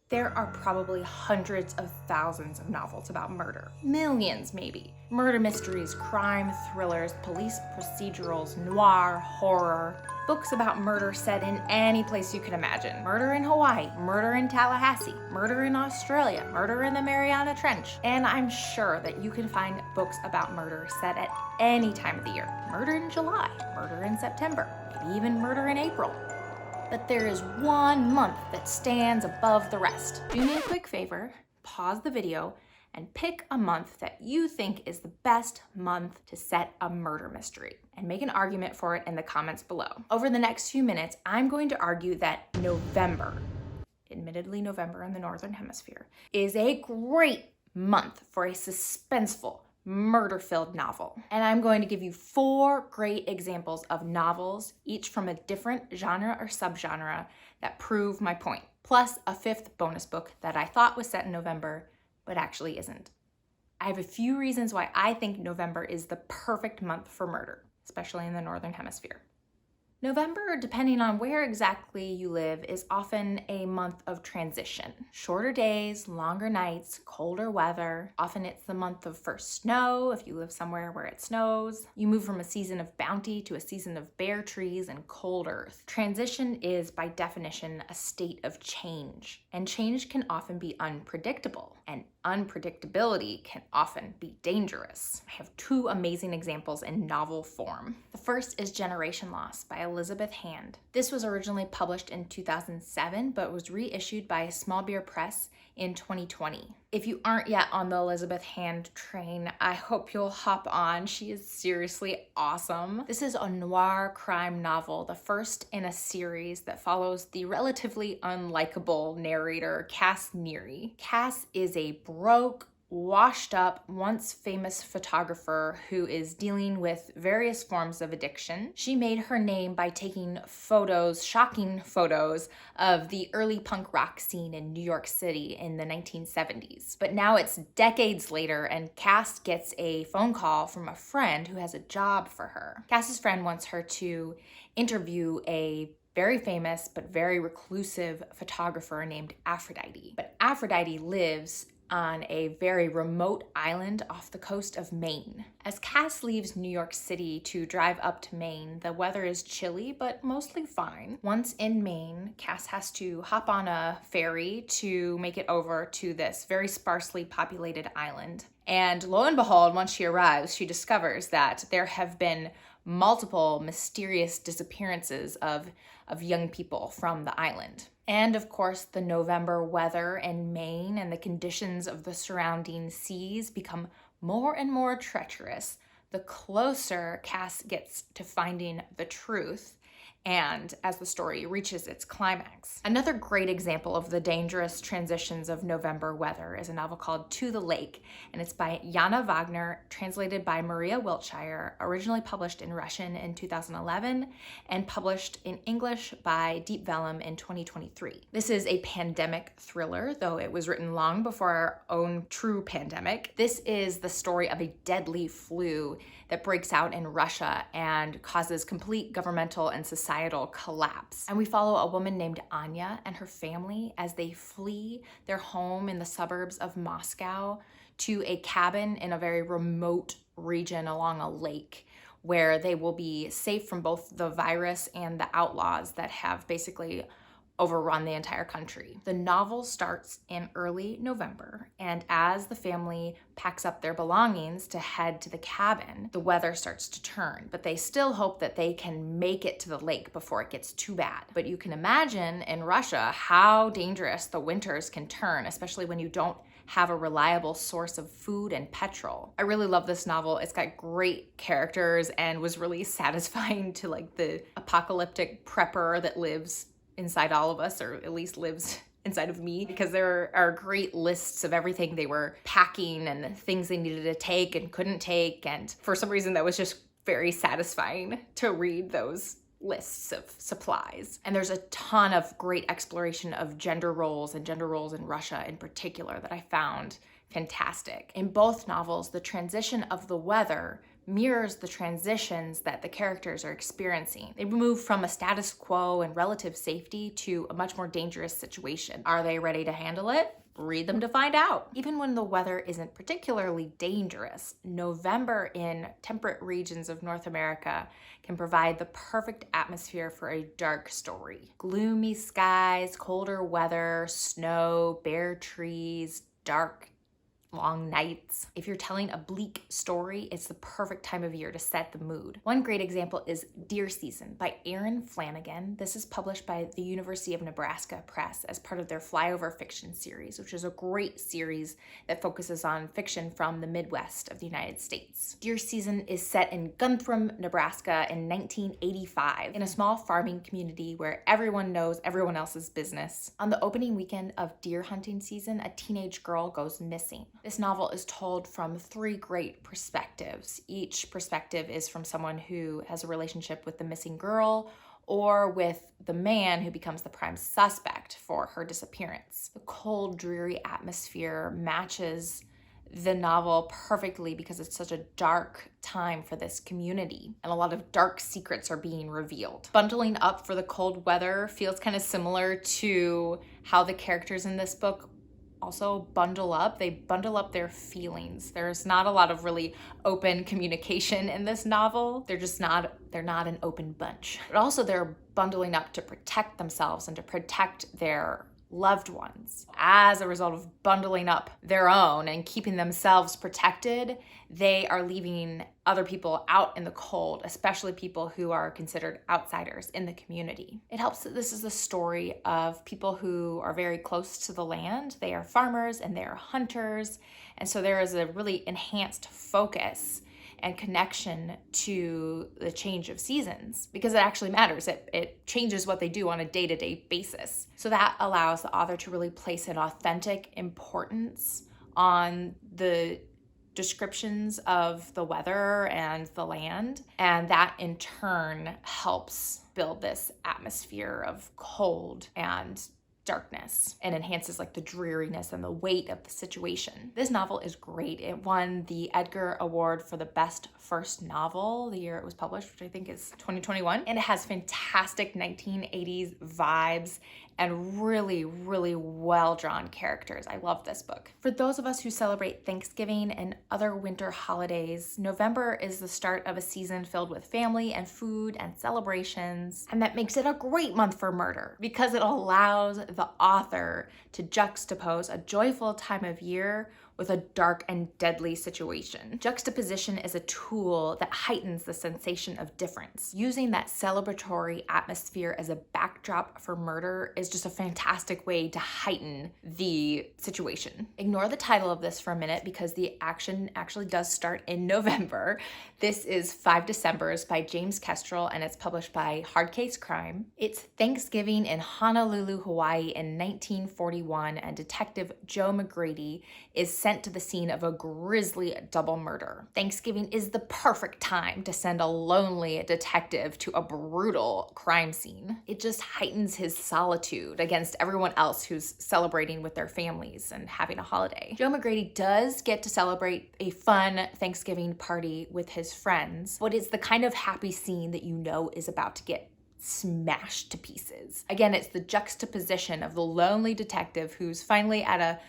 There are probably hundreds of thousands of novels about murder. Millions, maybe. Murder mysteries, crime thrillers, police procedurals, noir, horror. Books about murder set in any place you can imagine. Murder in Hawaii, murder in Tallahassee, murder in Australia, murder in the Mariana Trench. And I'm sure that you can find books about murder set at any time of the year. Murder in July, murder in September, maybe even murder in April. But there is one month that stands above the rest. Do me a quick favor, pause the video, and pick a month that you think is the best month to set a murder mystery, and make an argument for it in the comments below. Over the next few minutes, I'm going to argue that November, admittedly November in the Northern Hemisphere, is a great month for a suspenseful, murder-filled novel. And I'm going to give you 4 great examples of novels, each from a different genre or subgenre, that prove my point, plus a 5th bonus book that I thought was set in November, but actually isn't. I have a few reasons why I think November is the perfect month for murder, especially in the Northern Hemisphere. November, depending on where exactly you live, is often a month of transition. Shorter days, longer nights, colder weather. Often it's the month of first snow if you live somewhere where it snows. You move from a season of bounty to a season of bare trees and cold earth. Transition is, by definition, a state of change. And change can often be unpredictable. And unpredictability can often be dangerous. I have 2 amazing examples in novel form. The first is Generation Loss by Elizabeth Hand. This was originally published in 2007, but was reissued by Small Beer Press in 2020. If you aren't yet on the Elizabeth Hand train, I hope you'll hop on. She is seriously awesome. This is a noir crime novel, the first in a series that follows the relatively unlikable narrator, Cass Neary. Cass is a broke, washed up, once famous photographer who is dealing with various forms of addiction. She made her name by taking photos, shocking photos, of the early punk rock scene in New York City in the 1970s. But now it's decades later, and Cass gets a phone call from a friend who has a job for her. Cass's friend wants her to interview a very famous but very reclusive photographer named Aphrodite. But Aphrodite lives on a very remote island off the coast of Maine. As Cass leaves New York City to drive up to Maine, the weather is chilly but mostly fine. Once in Maine, Cass has to hop on a ferry to make it over to this very sparsely populated island. And lo and behold, once she arrives, she discovers that there have been multiple mysterious disappearances of young people from the island. And of course, the November weather in Maine and the conditions of the surrounding seas become more and more treacherous the closer Cass gets to finding the truth, and as the story reaches its climax. Another great example of the dangerous transitions of November weather is a novel called To the Lake, and it's by Yana Vagner, translated by Maria Wiltshire, originally published in Russian in 2011, and published in English by Deep Vellum in 2023. This is a pandemic thriller, though it was written long before our own true pandemic. This is the story of a deadly flu that breaks out in Russia and causes complete governmental and societal collapse. And we follow a woman named Anya and her family as they flee their home in the suburbs of Moscow to a cabin in a very remote region along a lake, where they will be safe from both the virus and the outlaws that have basically overrun the entire country. The novel starts in early November, and as the family packs up their belongings to head to the cabin, the weather starts to turn, but they still hope that they can make it to the lake before it gets too bad. But you can imagine in Russia how dangerous the winters can turn, especially when you don't have a reliable source of food and petrol. I really love this novel. It's got great characters and was really satisfying to like the apocalyptic prepper that lives inside all of us, or at least lives inside of me, because there are great lists of everything they were packing and things they needed to take and couldn't take. And for some reason, that was just very satisfying to read those lists of supplies. And there's a ton of great exploration of gender roles and gender roles in Russia in particular that I found fantastic. In both novels, the transition of the weather mirrors the transitions that the characters are experiencing. They move from a status quo and relative safety to a much more dangerous situation. Are they ready to handle it? Read them to find out. Even when the weather isn't particularly dangerous, November in temperate regions of North America can provide the perfect atmosphere for a dark story. Gloomy skies, colder weather, snow, bare trees, dark long nights. If you're telling a bleak story, it's the perfect time of year to set the mood. One great example is Deer Season by Erin Flanagan. This is published by the University of Nebraska Press as part of their Flyover Fiction series, which is a great series that focuses on fiction from the Midwest of the United States. Deer Season is set in Guthrum, Nebraska in 1985, in a small farming community where everyone knows everyone else's business. On the opening weekend of deer hunting season, a teenage girl goes missing. This novel is told from 3 great perspectives. Each perspective is from someone who has a relationship with the missing girl or with the man who becomes the prime suspect for her disappearance. The cold, dreary atmosphere matches the novel perfectly because it's such a dark time for this community and a lot of dark secrets are being revealed. Bundling up for the cold weather feels kind of similar to how the characters in this book also bundle up. They bundle up their feelings. There's not a lot of really open communication in this novel. They're not an open bunch. But also they're bundling up to protect themselves and to protect their loved ones. As a result of bundling up their own and keeping themselves protected, they are leaving other people out in the cold, especially people who are considered outsiders in the community. It helps that this is a story of people who are very close to the land. They are farmers and they are hunters. And so there is a really enhanced focus and connection to the change of seasons because it actually matters. It changes what they do on a day-to-day basis. So that allows the author to really place an authentic importance on the descriptions of the weather and the land. And that in turn helps build this atmosphere of cold and darkness and enhances like the dreariness and the weight of the situation. This novel is great. It won the Edgar Award for the best first novel the year it was published, which I think is 2021. And it has fantastic 1980s vibes and really, really well-drawn characters. I love this book. For those of us who celebrate Thanksgiving and other winter holidays, November is the start of a season filled with family and food and celebrations, and that makes it a great month for murder because it allows the author to juxtapose a joyful time of year with a dark and deadly situation. Juxtaposition is a tool that heightens the sensation of difference. Using that celebratory atmosphere as a backdrop for murder is just a fantastic way to heighten the situation. Ignore the title of this for a minute because the action actually does start in November. This is 5 Decembers by James Kestrel and it's published by Hardcase Crime. It's Thanksgiving in Honolulu, Hawaii in 1941 and Detective Joe McGrady is sent to the scene of a grisly double murder. Thanksgiving is the perfect time to send a lonely detective to a brutal crime scene. It just heightens his solitude against everyone else who's celebrating with their families and having a holiday. Joe McGrady does get to celebrate a fun Thanksgiving party with his friends, but it's the kind of happy scene that you know is about to get smashed to pieces. Again, it's the juxtaposition of the lonely detective who's finally at a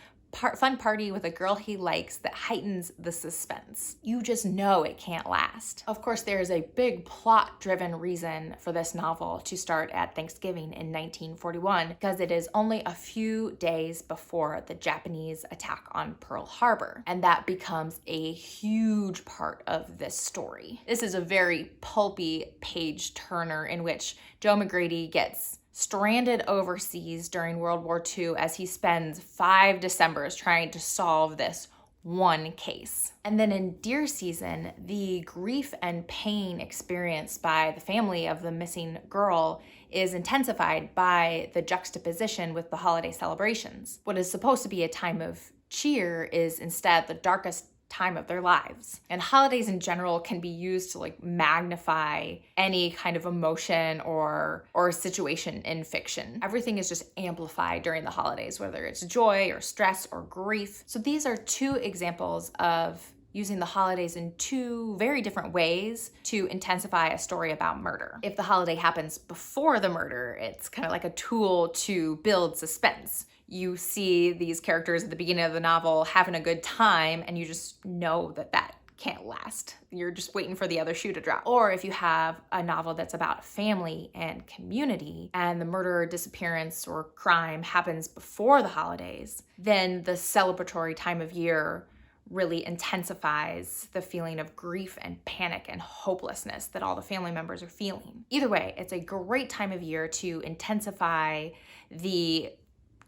fun party with a girl he likes that heightens the suspense. You just know it can't last. Of course, there is a big plot-driven reason for this novel to start at Thanksgiving in 1941 because it is only a few days before the Japanese attack on Pearl Harbor, and that becomes a huge part of this story. This is a very pulpy page-turner in which Joe McGrady gets stranded overseas during World War II as he spends 5 Decembers trying to solve this one case. And then in Deer Season, the grief and pain experienced by the family of the missing girl is intensified by the juxtaposition with the holiday celebrations. What is supposed to be a time of cheer is instead the darkest time of their lives. And holidays in general can be used to like magnify any kind of emotion or situation in fiction. Everything is just amplified during the holidays, whether it's joy or stress or grief. So these are 2 examples of using the holidays in two very different ways to intensify a story about murder. If the holiday happens before the murder, it's kind of like a tool to build suspense. You see these characters at the beginning of the novel having a good time, and you just know that that can't last. You're just waiting for the other shoe to drop. Or if you have a novel that's about family and community, and the murder, disappearance, or crime happens before the holidays, then the celebratory time of year really intensifies the feeling of grief and panic and hopelessness that all the family members are feeling. Either way, it's a great time of year to intensify the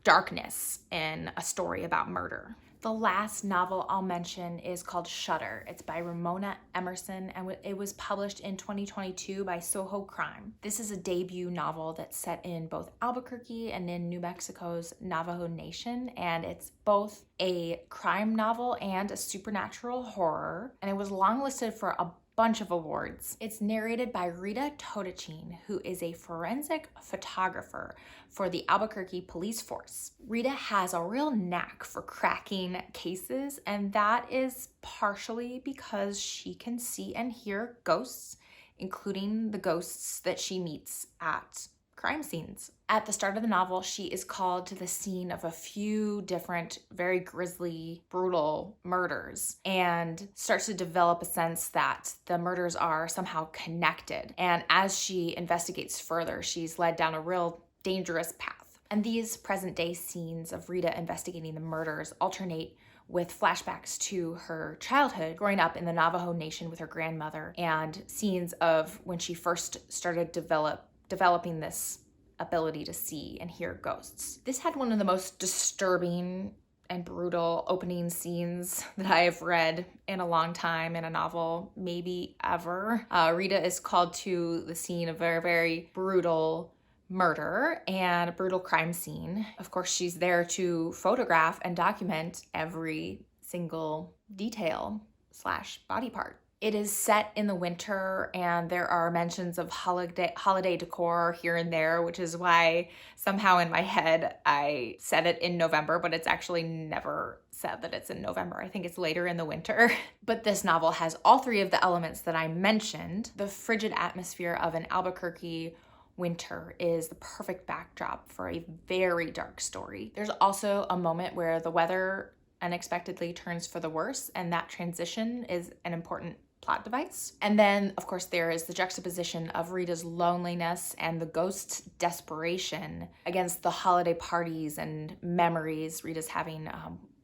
darkness in a story about murder. The last novel I'll mention is called Shudder. It's by Ramona, Emerson, and it was published in 2022 by Soho Crime. This is a debut novel that's set in both Albuquerque and in New Mexico's Navajo Nation, and it's both a crime novel and a supernatural horror, and it was longlisted for a bunch of awards. It's narrated by Rita Todachin, who is a forensic photographer for the Albuquerque police force. Rita has a real knack for cracking cases, and that is partially because she can see and hear ghosts, including the ghosts that she meets at crime scenes. At the start of the novel, she is called to the scene of a few different, very grisly, brutal murders and starts to develop a sense that the murders are somehow connected. And as she investigates further, she's led down a real dangerous path. And these present-day scenes of Rita investigating the murders alternate with flashbacks to her childhood, growing up in the Navajo Nation with her grandmother, and scenes of when she first started developing this ability to see and hear ghosts. This had one of the most disturbing and brutal opening scenes that I have read in a long time in a novel, maybe ever. Rita is called to the scene of a very, very brutal murder and a brutal crime scene. Of course, she's there to photograph and document every single detail / body part. It is set in the winter, and there are mentions of holiday decor here and there, which is why somehow in my head I said it in November, but it's actually never said that it's in November. I think it's later in the winter. But this novel has all three of the elements that I mentioned. The frigid atmosphere of an Albuquerque winter is the perfect backdrop for a very dark story. There's also a moment where the weather unexpectedly turns for the worse, and that transition is an important plot device. And then, of course, there is the juxtaposition of Rita's loneliness and the ghost's desperation against the holiday parties and memories Rita's having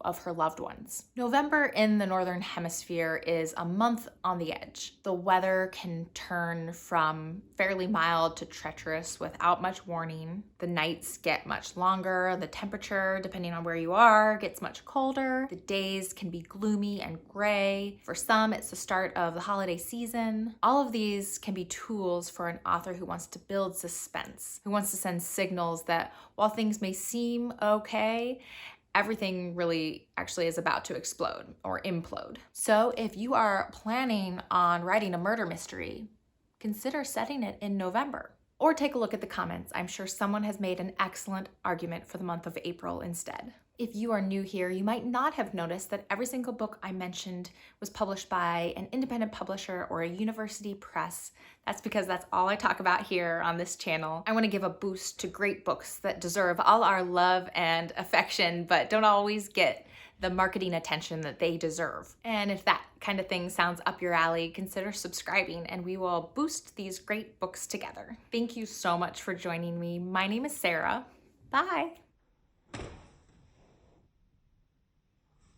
of her loved ones. November in the Northern Hemisphere is a month on the edge. The weather can turn from fairly mild to treacherous without much warning. The nights get much longer. The temperature, depending on where you are, gets much colder. The days can be gloomy and gray. For some, it's the start of the holiday season. All of these can be tools for an author who wants to build suspense, who wants to send signals that while things may seem okay, everything really actually is about to explode or implode. So if you are planning on writing a murder mystery, consider setting it in November. Or take a look at the comments. I'm sure someone has made an excellent argument for the month of April instead. If you are new here, you might not have noticed that every single book I mentioned was published by an independent publisher or a university press. That's because that's all I talk about here on this channel. I want to give a boost to great books that deserve all our love and affection, but don't always get the marketing attention that they deserve. And if that kind of thing sounds up your alley, consider subscribing and we will boost these great books together. Thank you so much for joining me. My name is Sarah. Bye.